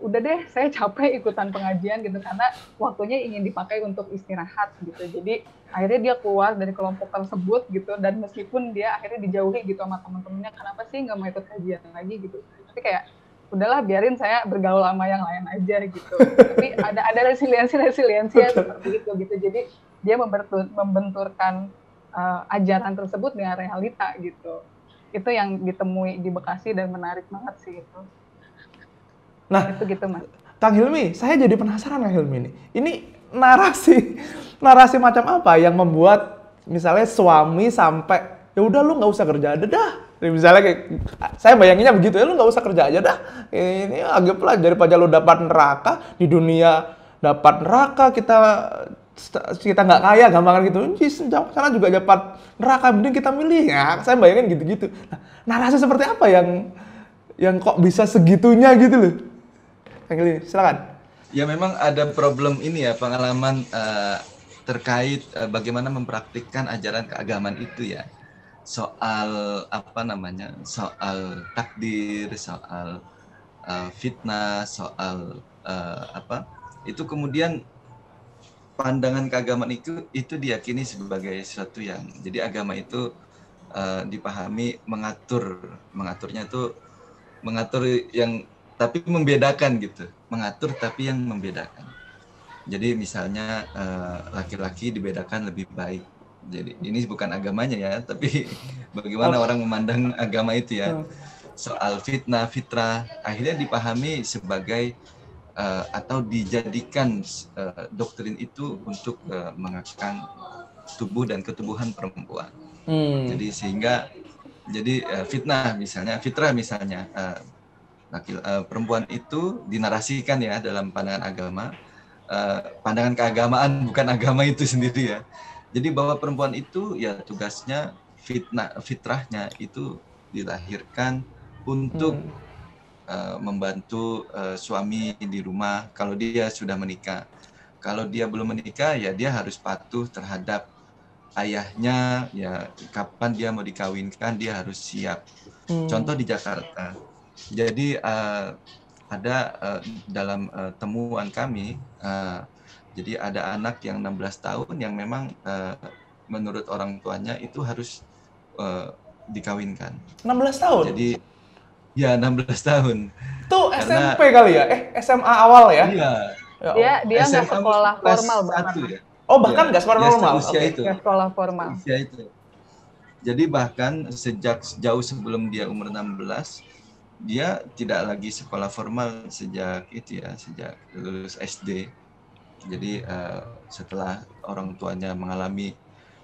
udah deh, saya capek ikutan pengajian gitu, karena waktunya ingin dipakai untuk istirahat gitu. Jadi akhirnya dia keluar dari kelompok tersebut gitu, dan meskipun dia akhirnya dijauhi gitu sama teman-temannya, kenapa sih nggak mau ikut kajian lagi gitu. Tapi kayak udahlah, biarin saya bergaul sama yang lain aja gitu. Tapi ada resiliensi seperti itu gitu. Jadi dia membenturkan ajaran tersebut dengan realita gitu. Itu yang ditemui di Bekasi dan menarik banget sih itu. Nah, itu gitu Mas. Kang Hilmi, saya jadi penasaran Kang Hilmi ini narasi macam apa yang membuat misalnya suami sampai ya udah lu nggak usah kerja aja dah. Misalnya kayak saya bayanginnya begitu ya, lu nggak usah kerja aja dah. Ini anggaplah daripada lu dapat neraka di dunia, dapat neraka kita nggak kaya gampangan gitu. Sana juga dapat neraka, mending kita milih ya. Saya bayangin gitu-gitu. Nah, narasi seperti apa yang kok bisa segitunya gitu loh? Kang Hilmi, silakan. Ya memang ada problem ini ya, pengalaman terkait bagaimana mempraktikkan ajaran keagamaan itu ya. Soal soal takdir, soal fitnah, soal itu kemudian pandangan keagamaan itu diyakini sebagai sesuatu yang, jadi agama itu dipahami mengaturnya itu mengatur yang tapi membedakan gitu, mengatur tapi yang membedakan. Jadi misalnya laki-laki dibedakan lebih baik. Jadi ini bukan agamanya ya, tapi bagaimana orang memandang agama itu ya. Soal fitnah, fitrah akhirnya dipahami sebagai atau dijadikan doktrin itu untuk mengekang tubuh dan ketubuhan perempuan. Jadi sehingga fitrah misalnya perempuan itu dinarasikan ya dalam pandangan agama, pandangan keagamaan, bukan agama itu sendiri ya. Jadi bahwa perempuan itu ya tugasnya fitrahnya itu dilahirkan untuk membantu suami di rumah kalau dia sudah menikah. Kalau dia belum menikah ya dia harus patuh terhadap ayahnya, ya kapan dia mau dikawinkan dia harus siap. Contoh di Jakarta. Jadi ada dalam temuan kami, jadi ada anak yang 16 tahun yang memang menurut orang tuanya itu harus dikawinkan. 16 tahun? Jadi ya 16 tahun. Itu SMP kali ya? SMA awal ya? Iya. Dia nggak sekolah formal bahkan. Ya. Oh bahkan nggak sekolah formal? Nggak sekolah formal. Usia itu. Jadi bahkan sejak jauh sebelum dia umur 16, dia tidak lagi sekolah formal sejak lulus SD. Jadi setelah orang tuanya mengalami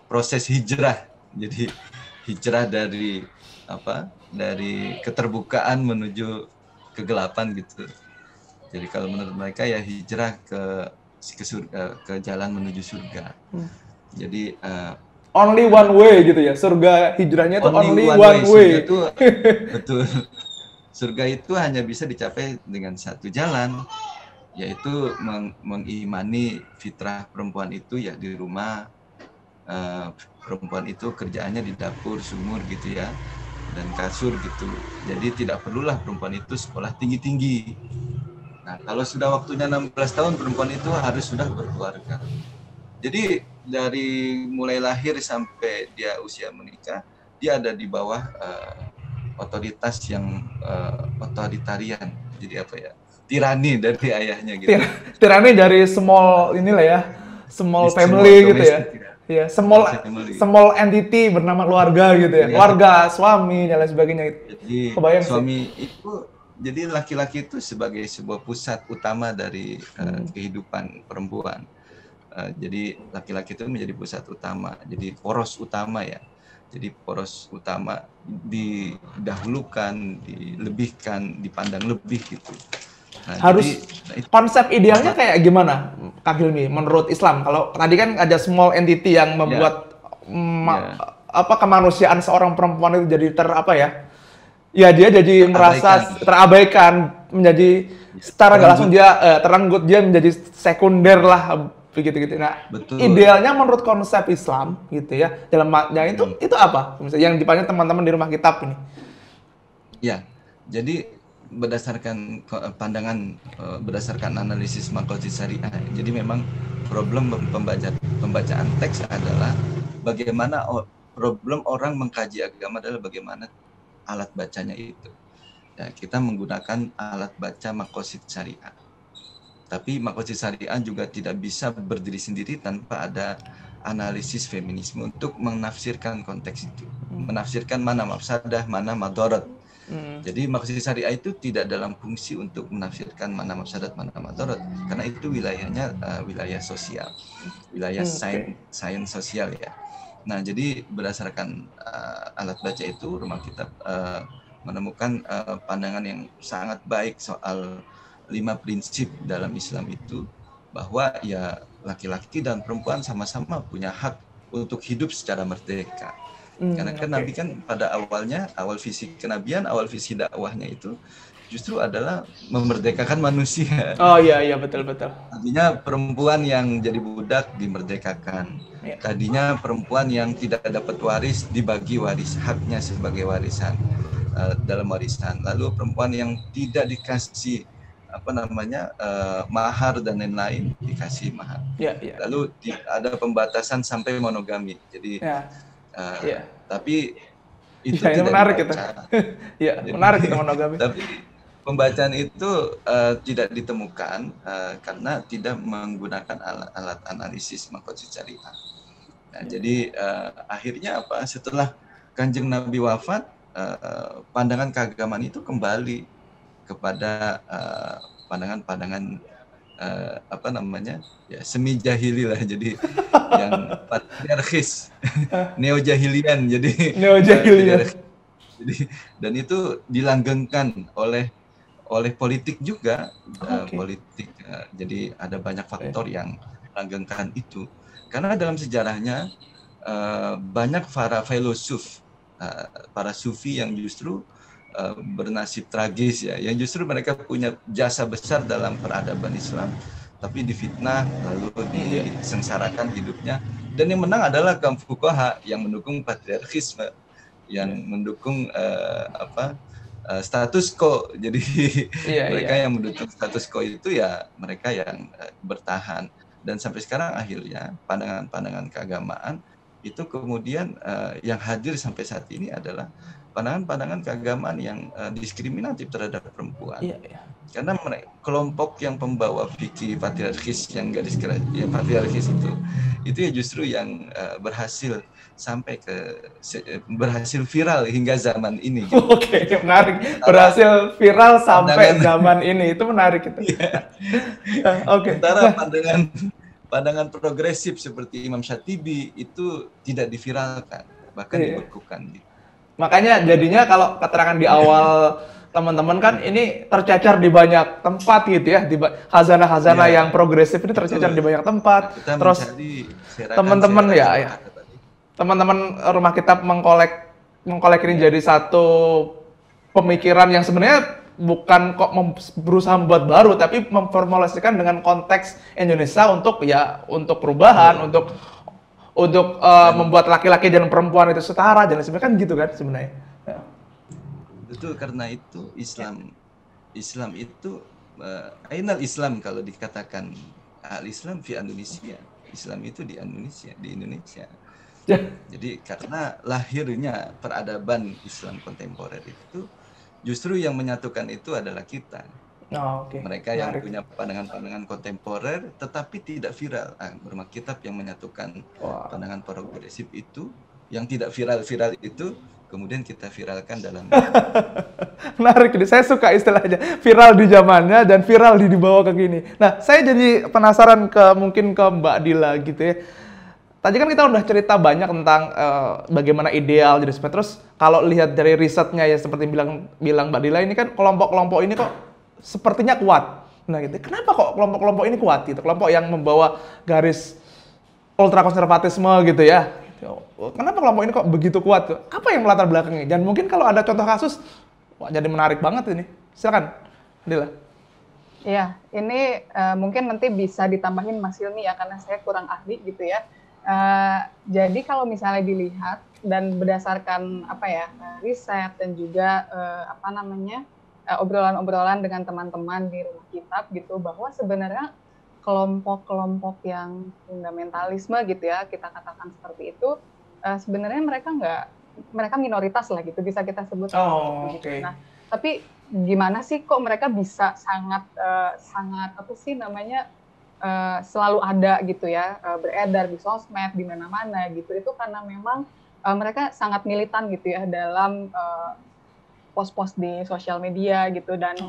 proses hijrah, jadi hijrah dari keterbukaan menuju kegelapan gitu. Jadi kalau menurut mereka ya hijrah ke jalan menuju surga. Jadi only one way gitu ya, surga hijrahnya itu only one way. Surga itu, betul. Surga itu hanya bisa dicapai dengan satu jalan, yaitu mengimani fitrah perempuan itu ya di rumah. Perempuan itu kerjaannya di dapur, sumur gitu ya, dan kasur gitu. Jadi tidak perlulah perempuan itu sekolah tinggi-tinggi. Nah, kalau sudah waktunya 16 tahun, perempuan itu harus sudah berkeluarga. Jadi dari mulai lahir sampai dia usia menikah, dia ada di bawah otoritas yang otoritarian. Jadi apa ya? Tirani dari ayahnya gitu. Tirani dari small inilah ya, small family gitu ya. Iya, small entity bernama keluarga gitu ya. Keluarga, suami dan lain sebagainya. Jadi suami itu, jadi laki-laki itu sebagai sebuah pusat utama dari kehidupan perempuan. Jadi laki-laki itu menjadi pusat utama, jadi poros utama ya. Jadi poros utama didahulukan, dilebihkan, dipandang lebih gitu. Nah, harus jadi, konsep idealnya kayak gimana, Kak Hilmi, menurut Islam? Kalau tadi kan ada small entity yang membuat kemanusiaan seorang perempuan itu jadi dia jadi merasa terabaikan, menjadi secara nggak langsung dia terenggut, dia menjadi sekunder lah begitu. Nah, betul. Idealnya menurut konsep Islam gitu ya, dalam itu apa? Misalnya yang dipanggil teman-teman di rumah kitab ini. Ya, jadi berdasarkan pandangan, berdasarkan analisis maqasid syariah. Jadi memang problem pembacaan teks adalah bagaimana problem orang mengkaji agama adalah bagaimana alat bacanya itu. Ya, kita menggunakan alat baca maqasid syariah. Tapi maqasid syariah juga tidak bisa berdiri sendiri tanpa ada analisis feminisme untuk menafsirkan konteks itu. Menafsirkan mana mafsadah, mana madarat. Jadi maqasid syariah itu tidak dalam fungsi untuk menafsirkan mana mafsadat, mana madarat, karena itu wilayahnya wilayah sosial, wilayah sains sosial ya. Nah, jadi berdasarkan alat baca itu, rumah kitab menemukan pandangan yang sangat baik soal 5 prinsip dalam Islam itu, bahwa ya laki-laki dan perempuan sama-sama punya hak untuk hidup secara merdeka. Karena kan Nabi kan pada awalnya, awal visi kenabian, awal visi dakwahnya itu justru adalah memerdekakan manusia. Oh iya betul. Tadinya perempuan yang jadi budak dimerdekakan. Tadinya perempuan yang tidak dapat waris dibagi haknya sebagai warisan dalam warisan. Lalu perempuan yang tidak dikasih mahar dan lain-lain dikasih mahar. Lalu ada pembatasan sampai monogami. Jadi tapi itu tidak menarik itu. Menarik itu monogami. Tapi pembacaan itu tidak ditemukan karena tidak menggunakan alat analisis maqasid syariah. Nah, jadi akhirnya setelah Kanjeng Nabi wafat, pandangan keagamaan itu kembali kepada pandangan-pandangan semi jahili lah, jadi yang patriarkis, neo-jahilian. Jadi dan itu dilanggengkan oleh politik juga. Politik, jadi ada banyak faktor yang langgengkan itu, karena dalam sejarahnya banyak para filosof, para sufi yang justru bernasib tragis ya, yang justru mereka punya jasa besar dalam peradaban Islam, tapi difitnah lalu disengsarakan hidupnya, dan yang menang adalah kaum fuqaha yang mendukung patriarkisme, yang mendukung status quo. Jadi mereka yang mendukung status quo itu ya mereka yang bertahan, dan sampai sekarang akhirnya pandangan-pandangan keagamaan itu kemudian yang hadir sampai saat ini adalah pandangan-pandangan keagamaan yang diskriminatif terhadap perempuan. Karena kelompok yang pembawa fikih patriarkis yang patriarkis itu ya justru yang berhasil sampai berhasil viral hingga zaman ini. Gitu. Menarik. Berhasil viral sampai zaman ini, itu menarik itu. Sementara pandangan progresif seperti Imam Syatibi itu tidak diviralkan, bahkan dibekukan. Gitu. Makanya jadinya kalau keterangan di awal teman-teman kan ini tercecer di banyak tempat gitu ya, di khazanah-khazanah yang progresif ini tercecer di banyak tempat. Kita Terus mencari teman-teman serakan-serakan ya, yang ada tadi. teman-teman rumah kitab mengkolek ini jadi satu pemikiran yang sebenarnya bukan kok berusaha membuat baru, tapi memformulasikan dengan konteks Indonesia untuk perubahan, untuk membuat laki-laki dan perempuan itu setara, dan sebenarnya kan gitu kan sebenarnya. Ya. Betul, karena itu Islam itu ainal Islam kalau dikatakan al-Islam fi Indonesia. Islam itu di Indonesia. Ya. Jadi karena lahirnya peradaban Islam kontemporer itu justru yang menyatukan itu adalah kita. Mereka yang punya pandangan-pandangan kontemporer tetapi tidak viral. Rumah kitab yang menyatukan pandangan progresif itu, yang tidak viral-viral itu kemudian kita viralkan dalam menarik nih, saya suka istilahnya viral di zamannya dan viral dibawa ke gini. Nah, saya jadi penasaran mungkin ke Mbak Dila gitu ya. Tadi kan kita udah cerita banyak tentang bagaimana ideal jadi seperti, terus kalau lihat dari risetnya ya seperti bilang Mbak Dila ini kan kelompok-kelompok ini kok sepertinya kuat. Nah gitu, kenapa kok kelompok-kelompok ini kuat gitu? Kelompok yang membawa garis ultrakonservatisme gitu ya. Kenapa kelompok ini kok begitu kuat? Apa yang melatar belakangnya? Dan mungkin kalau ada contoh kasus, wah jadi menarik banget ini. Silakan, Dila. Iya, ini mungkin nanti bisa ditambahin Mas Hilmi ya, karena saya kurang ahli gitu ya. Jadi kalau misalnya dilihat dan berdasarkan riset dan juga obrolan-obrolan dengan teman-teman di rumah kitab gitu, bahwa sebenarnya kelompok-kelompok yang fundamentalisme gitu ya, kita katakan seperti itu, sebenarnya mereka minoritas lah gitu, bisa kita sebut gitu. Nah, tapi gimana sih kok mereka bisa sangat selalu ada gitu ya, beredar di sosmed di mana-mana gitu. Itu karena memang mereka sangat militan gitu ya dalam post-post di sosial media gitu, dan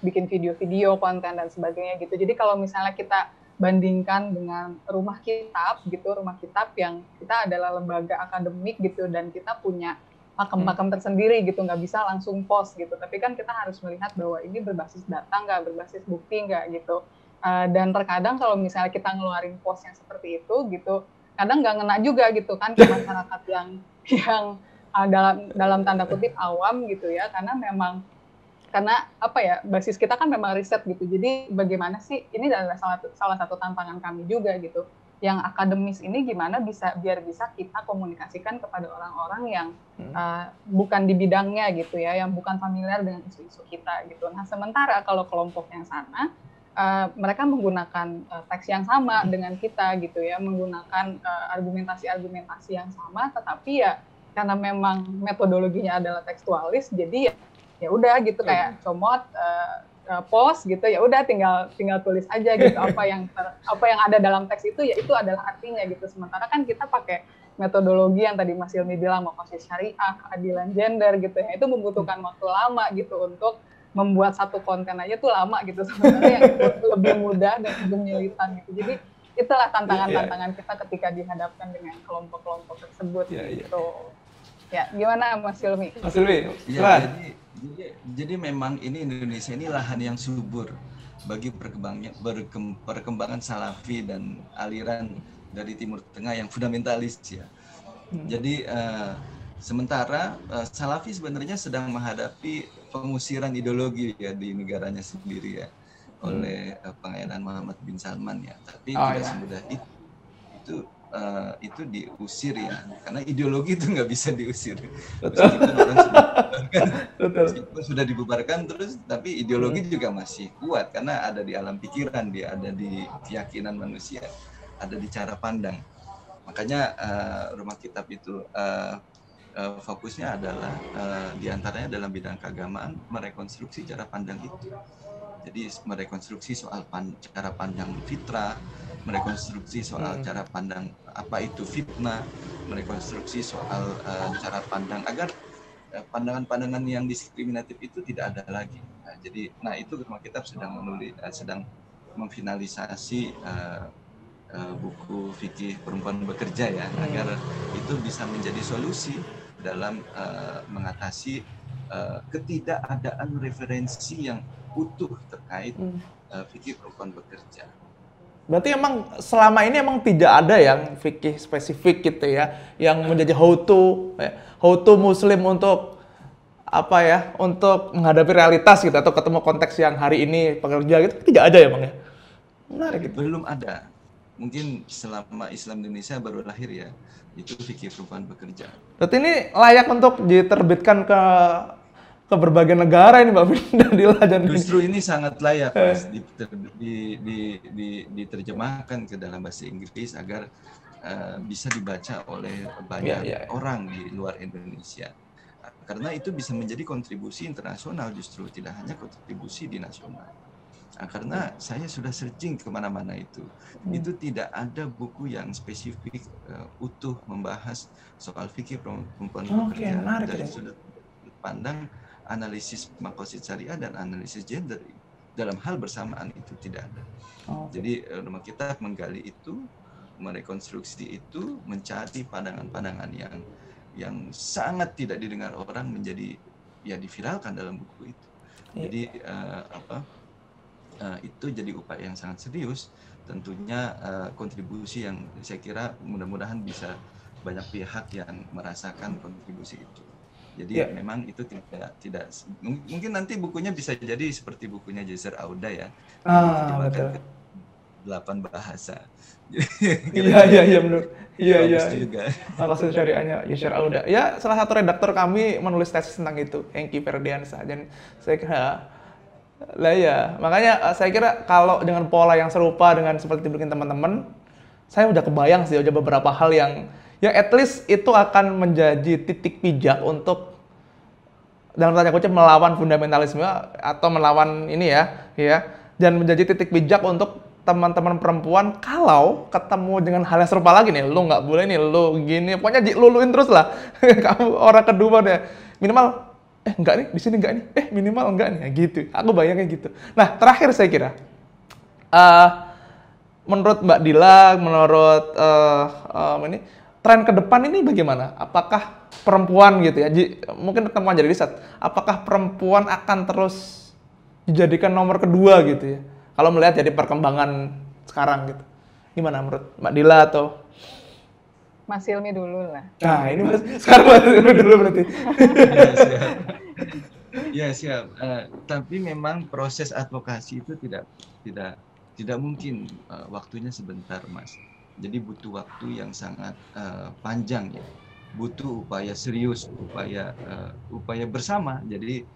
bikin video-video, konten dan sebagainya gitu. Jadi kalau misalnya kita bandingkan dengan rumah kitab gitu, rumah kitab yang kita adalah lembaga akademik gitu, dan kita punya pakem-pakem tersendiri gitu, nggak bisa langsung post gitu. Tapi kan kita harus melihat bahwa ini berbasis data nggak, berbasis bukti nggak gitu. Dan terkadang kalau misalnya kita ngeluarin post yang seperti itu gitu, kadang nggak ngena juga gitu kan ke masyarakat yang dalam tanda kutip awam gitu ya, karena basis kita kan memang riset gitu. Jadi bagaimana sih, ini adalah salah satu tantangan kami juga gitu, yang akademis ini gimana biar bisa kita komunikasikan kepada orang-orang yang bukan di bidangnya gitu ya, yang bukan familiar dengan isu-isu kita gitu. Nah, sementara kalau kelompok yang sana mereka menggunakan teks yang sama dengan kita gitu ya, menggunakan argumentasi yang sama, tetapi ya karena memang metodologinya adalah tekstualis, jadi ya udah gitu, kayak comot post gitu, ya udah tinggal tulis aja gitu, apa yang ada dalam teks itu ya itu adalah artinya gitu. Sementara kan kita pakai metodologi yang tadi Mas Hilmi bilang, maqasid syariah, keadilan gender gitu ya, itu membutuhkan waktu lama gitu untuk membuat satu konten aja tuh lama gitu, sebenarnya yang itu lebih mudah dan lebih militan gitu. Jadi itulah tantangan-tantangan kita ketika dihadapkan dengan kelompok-kelompok tersebut gitu. Ya, gimana Mas Hilmi? Mas Hilmi, jadi memang ini Indonesia ini lahan yang subur bagi perkembangan salafi dan aliran dari Timur Tengah yang fundamentalis ya. Jadi sementara salafi sebenarnya sedang menghadapi pengusiran ideologi ya di negaranya sendiri ya oleh Pangeran Muhammad bin Salman ya. Tapi tidak semudah itu diusir ya, karena ideologi itu nggak bisa diusir. Meskipun orang sudah dibubarkan terus, tapi ideologi juga masih kuat karena ada di alam pikiran, dia ada di keyakinan manusia, ada di cara pandang. Makanya rumah kitab itu fokusnya adalah diantaranya dalam bidang keagamaan, merekonstruksi cara pandang itu. Jadi merekonstruksi soal cara pandang fitrah, merekonstruksi soal cara pandang apa itu fitnah, merekonstruksi soal cara pandang agar pandangan-pandangan yang diskriminatif itu tidak ada lagi. Nah, itu rumah kitab sedang memfinalisasi buku fikih perempuan bekerja ya, agar itu bisa menjadi solusi dalam mengatasi ketidakadaan referensi yang utuh terkait fikih perempuan bekerja. Berarti emang selama ini emang tidak ada yang fikih spesifik gitu ya, yang menjadi how to Muslim untuk apa ya, untuk menghadapi realitas gitu atau ketemu konteks yang hari ini pekerja gitu, tidak ada ya Bang ya? Menarik gitu. Belum ada. Mungkin selama Islam Indonesia baru lahir ya, itu fikih perempuan bekerja. Berarti ini layak untuk diterbitkan ke berbagai negara ini Mbak Nadila dan justru ini sangat layak Mas diterjemahkan ke dalam bahasa Inggris agar bisa dibaca oleh banyak orang di luar Indonesia. Karena itu bisa menjadi kontribusi internasional justru, tidak hanya kontribusi di nasional. Karena saya sudah searching kemana-mana itu tidak ada buku yang spesifik utuh membahas soal fikih perempuan bekerja dari sudut pandang analisis maqasid syariah dan analisis gender dalam hal bersamaan itu tidak ada. Jadi rumah kita menggali itu, merekonstruksi itu, mencari pandangan-pandangan yang sangat tidak didengar orang menjadi ya diviralkan dalam buku itu. Jadi itu jadi upaya yang sangat serius, tentunya kontribusi yang saya kira mudah-mudahan bisa banyak pihak yang merasakan kontribusi itu. Jadi memang itu tidak mungkin nanti bukunya bisa jadi seperti bukunya Yasser Auda ya. Betul. 8 bahasa. Iya benar. Iya. Juga. Maqasid syariahnya Yasser Auda. Ya, salah satu redaktor kami menulis tesis tentang itu, Hengki Ferdiansa. Dan saya kira makanya saya kira kalau dengan pola yang serupa dengan seperti bikin teman-teman, saya udah kebayang sih udah beberapa hal yang ya at least itu akan menjadi titik pijak untuk dalam tanda kutip melawan fundamentalisme atau melawan ini ya dan menjadi titik pijak untuk teman-teman perempuan kalau ketemu dengan hal yang serupa lagi nih, lu nggak boleh nih, lu gini, pokoknya diluluin terus lah. Kamu orang kedua deh, minimal enggak nih, di sini enggak nih, minimal enggak nih, gitu. Aku bayangnya gitu. Nah, terakhir saya kira, menurut Mbak Dila, menurut ini tren ke depan ini bagaimana? Apakah perempuan gitu ya, mungkin temuan jadi riset, apakah perempuan akan terus dijadikan nomor kedua gitu ya? Kalau melihat jadi perkembangan sekarang gitu. Gimana menurut Mbak Dila atau Mas Hilmi dulu lah. Nah, ini sekarang Mas Hilmi dulu berarti. Ya, siap. Tapi memang proses advokasi itu tidak mungkin waktunya sebentar, Mas. Jadi butuh waktu yang sangat panjang ya. Butuh upaya serius, upaya bersama. Jadi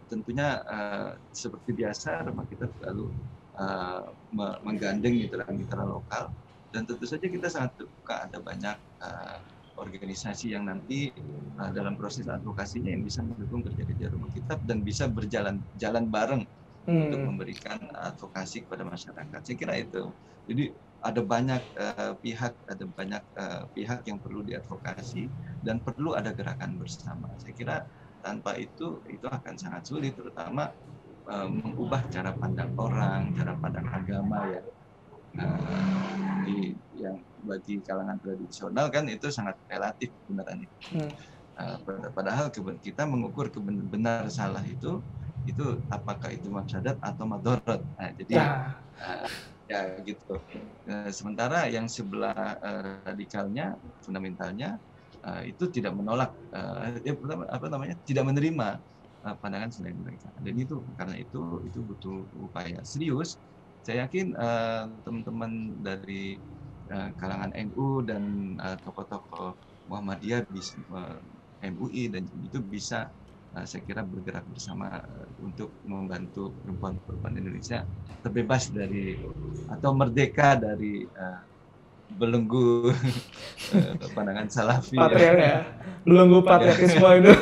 tentunya seperti biasa rumah kita selalu menggandeng mitra-mitra lokal, dan tentu saja kita sangat terbuka, ada banyak organisasi yang nanti dalam proses advokasinya yang bisa mendukung kerja-kerja rumah kita dan bisa berjalan bareng untuk memberikan advokasi kepada masyarakat. Saya kira itu. Jadi ada banyak pihak yang perlu diadvokasi dan perlu ada gerakan bersama. Saya kira tanpa itu akan sangat sulit, terutama mengubah cara pandang orang, cara pandang agama ya. Yang bagi kalangan tradisional kan itu sangat relatif kebenarannya. Padahal kita mengukur benar salah itu apakah itu mafsadat atau madharat. Nah, jadi ya gitu. Sementara yang sebelah radikalnya, fundamentalnya itu tidak menolak, tidak menerima pandangan selain mereka. Dan itu karena itu butuh upaya serius. Saya yakin teman-teman dari kalangan NU dan tokoh-tokoh Muhammadiyah, MUI dan itu bisa saya kira bergerak bersama untuk membantu perempuan-perempuan Indonesia terbebas dari atau merdeka dari belenggu pandangan salafi. Belenggu patriarkisme itu.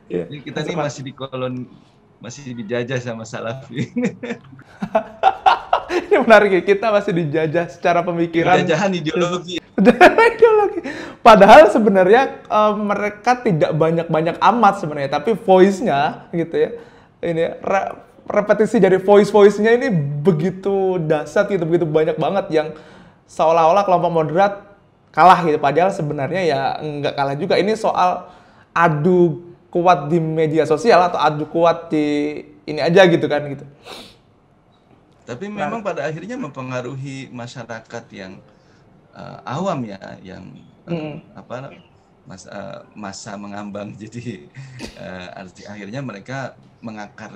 Jadi kita ini masih dijajah sama salafi. Ini menarik ya, kita masih dijajah secara pemikiran. Penjajahan ideologi. Padahal sebenarnya mereka tidak banyak amat sebenarnya, tapi voice-nya gitu ya. Ini repetisi dari voice-nya ini begitu dahsyat gitu, begitu banyak banget yang seolah-olah kelompok moderat kalah gitu. Padahal sebenarnya ya nggak kalah juga. Ini soal adu kuat di media sosial atau adu kuat di ini aja gitu kan gitu. Tapi memang pada akhirnya mempengaruhi masyarakat yang awam ya, yang apa masa mengambang. Jadi akhirnya mereka mengakar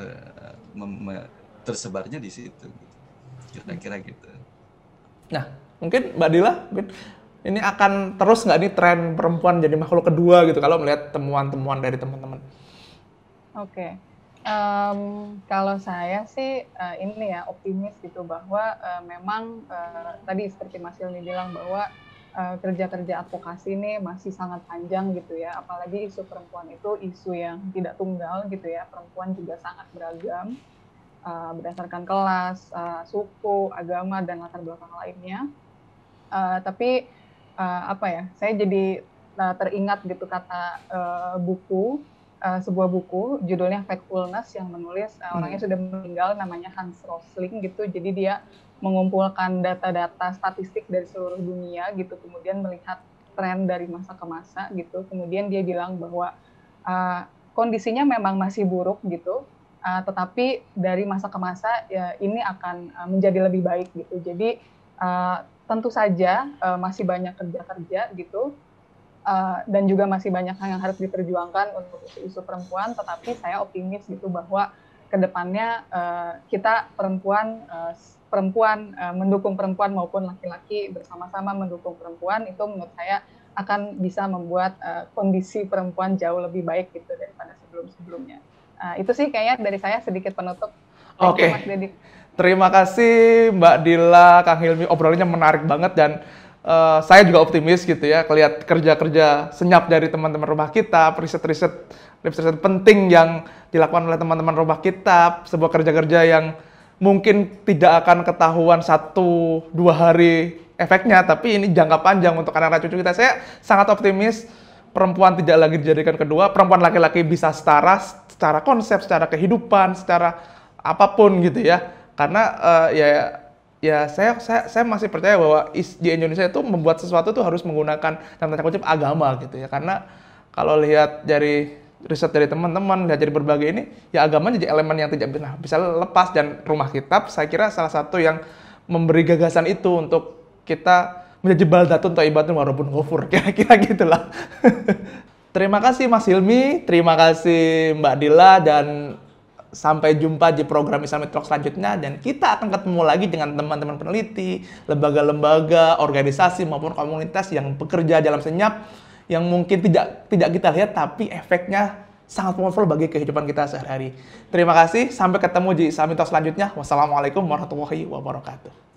tersebarnya di situ. Kira-kira gitu. Nah, mungkin Mbak Dila, ini akan terus nggak nih tren perempuan jadi makhluk kedua gitu kalau melihat temuan-temuan dari teman-teman? Oke. Kalau saya sih ini ya optimis gitu bahwa memang tadi seperti Mas Hilmi bilang bahwa kerja-kerja advokasi ini masih sangat panjang gitu ya, apalagi isu perempuan itu isu yang tidak tunggal gitu ya, perempuan juga sangat beragam berdasarkan kelas, suku, agama dan latar belakang lainnya. Tapi apa ya, saya jadi teringat gitu kata buku. Sebuah buku judulnya Factfulness yang menulis orangnya sudah meninggal, namanya Hans Rosling gitu. Jadi dia mengumpulkan data-data statistik dari seluruh dunia gitu, kemudian melihat tren dari masa ke masa gitu. Kemudian dia bilang bahwa kondisinya memang masih buruk gitu, tetapi dari masa ke masa ya, ini akan menjadi lebih baik gitu. Jadi tentu saja masih banyak kerja-kerja gitu. Dan juga masih banyak hal yang harus diperjuangkan untuk isu perempuan, tetapi saya optimis gitu bahwa kedepannya kita perempuan mendukung perempuan maupun laki-laki bersama-sama mendukung perempuan, itu menurut saya akan bisa membuat kondisi perempuan jauh lebih baik gitu daripada sebelum-sebelumnya. Itu sih kayaknya dari saya sedikit penutup. Oke. Mas Dedik. Terima kasih Mbak Dila, Kang Hilmi, obrolannya menarik banget dan saya juga optimis gitu ya, lihat kerja-kerja senyap dari teman-teman rumah kita, riset-riset penting yang dilakukan oleh teman-teman rumah kita, sebuah kerja-kerja yang mungkin tidak akan ketahuan 1-2 hari efeknya, tapi ini jangka panjang untuk anak-anak cucu kita. Saya sangat optimis perempuan tidak lagi dijadikan kedua, perempuan laki-laki bisa setara secara konsep, secara kehidupan, secara apapun gitu ya. Karena ya saya masih percaya bahwa di Indonesia itu membuat sesuatu itu harus menggunakan dalam tanda kutip agama gitu ya. Karena kalau lihat dari riset dari teman-teman, lihat dari berbagai ini, ya agama jadi elemen yang tidak bisa lepas, dan Rumah Kitab saya kira salah satu yang memberi gagasan itu untuk kita menjadi baldatun thayyibatun wa rabbun ghafur, kira-kira gitulah. Terima kasih Mas Hilmi, terima kasih Mbak Dila, dan sampai jumpa di program Islamic Talk selanjutnya, dan kita akan ketemu lagi dengan teman-teman peneliti, lembaga-lembaga, organisasi maupun komunitas yang bekerja dalam senyap yang mungkin tidak kita lihat tapi efeknya sangat powerful bagi kehidupan kita sehari-hari. Terima kasih, sampai ketemu di Islamic Talk selanjutnya. Wassalamualaikum warahmatullahi wabarakatuh.